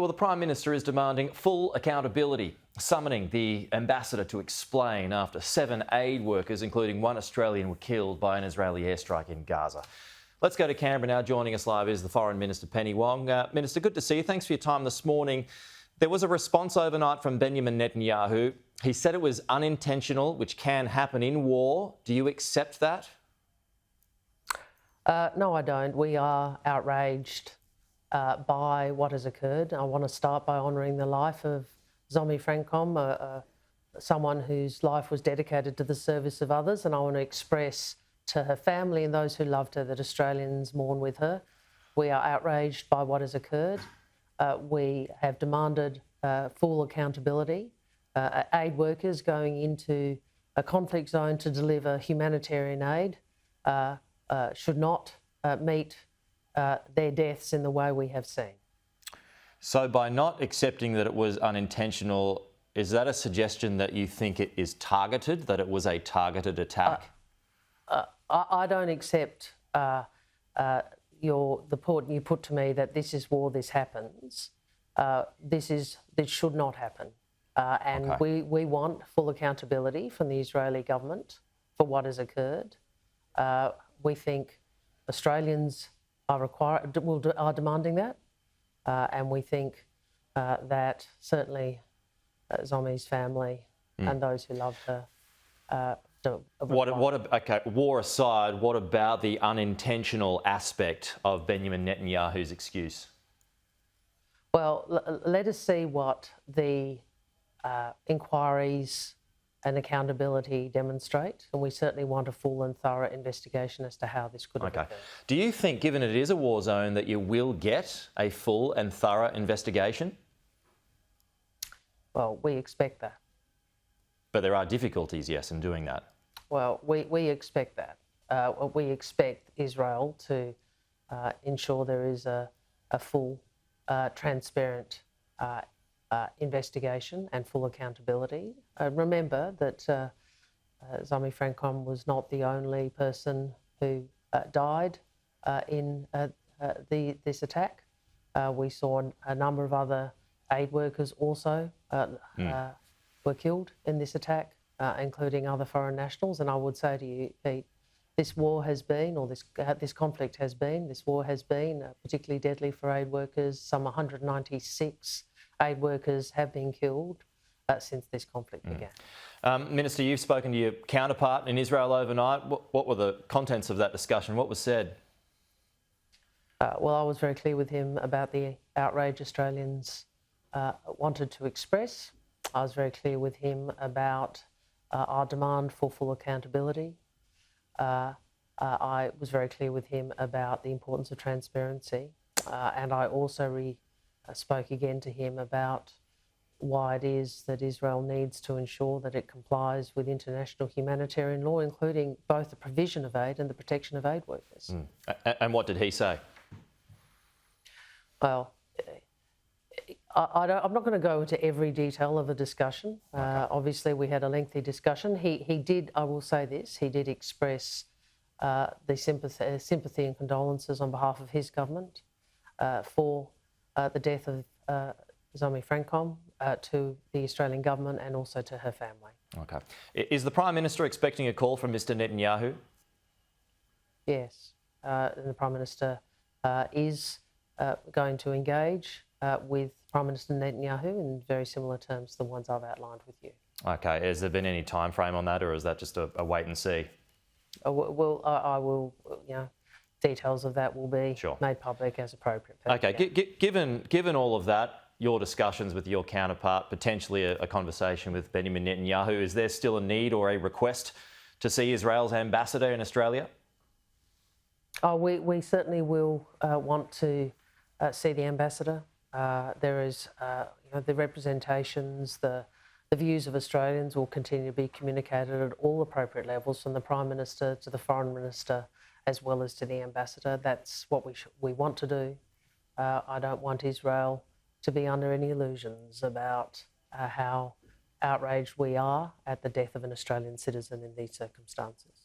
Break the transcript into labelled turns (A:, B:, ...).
A: Well, the Prime Minister is demanding full accountability, summoning the ambassador to explain after 7 aid workers, including 1 Australian, were killed by an Israeli airstrike in Gaza. Let's go to Canberra now. Joining us live is the Foreign Minister, Penny Wong. Minister, good to see you. Thanks for your time this morning. There was a response overnight from Benjamin Netanyahu. He said it was unintentional, which can happen in war. Do you accept that?
B: No, I don't. We are outraged by what has occurred. I want to start by honouring the life of Zomi Frankcom, someone whose life was dedicated to the service of others, and I want to express to her family and those who loved her that Australians mourn with her. We are outraged by what has occurred. We have demanded full accountability. Aid workers going into a conflict zone to deliver humanitarian aid should not meet their deaths in the way we have seen.
A: So by not accepting that it was unintentional, is that a suggestion that you think it is targeted, that it was a targeted attack?
B: I don't accept the point you put to me that this is war, this happens. This should not happen. And okay. we want full accountability from the Israeli government for what has occurred. We think Australians are demanding that, and we think that certainly Zomi's family and those who loved her.
A: War aside, what about the unintentional aspect of Benjamin Netanyahu's excuse?
B: Well, let us see what the inquiries and accountability demonstrate, and we certainly want a full and thorough investigation as to how this could have occurred.
A: Do you think, given it is a war zone, that you will get a full and thorough investigation?
B: Well, we expect that.
A: But there are difficulties, yes, in doing that.
B: Well, we expect that. We expect Israel to ensure there is a full, transparent investigation and full accountability. Remember that Zomi Frankcom was not the only person who died in this attack. We saw a number of other aid workers also were killed in this attack, including other foreign nationals. And I would say to you, Pete, this war has been, or this conflict has been, this war has been particularly deadly for aid workers. Some 196 aid workers have been killed since this conflict began.
A: Minister, you've spoken to your counterpart in Israel overnight. What were the contents of that discussion? What was said?
B: Well, I was very clear with him about the outrage Australians wanted to express. I was very clear with him about our demand for full accountability. I was very clear with him about the importance of transparency, and I also spoke again to him about why it is that Israel needs to ensure that it complies with international humanitarian law, including both the provision of aid and the protection of aid workers.
A: And what did he say?
B: Well, I'm not going to go into every detail of the discussion. Obviously, we had a lengthy discussion. He did, I will say this, he did express the sympathy and condolences on behalf of his government for the death of Zomi Frankcom to the Australian government and also to her family.
A: Okay. Is the Prime Minister expecting a call from Mr Netanyahu?
B: Yes. And the Prime Minister is going to engage with Prime Minister Netanyahu in very similar terms to the ones I've outlined with you.
A: Okay. Has there been any time frame on that, or is that just a wait and see?
B: Well, I will, details of that will be made public as appropriate.
A: Okay. Given all of that, your discussions with your counterpart, potentially a conversation with Benjamin Netanyahu, is there still a need or a request to see Israel's ambassador in Australia?
B: Oh, we certainly will want to see the ambassador. There is, the representations, the views of Australians will continue to be communicated at all appropriate levels, from the Prime Minister to the Foreign Minister, as well as to the ambassador. That's what we want to do. I don't want Israel to be under any illusions about how outraged we are at the death of an Australian citizen in these circumstances.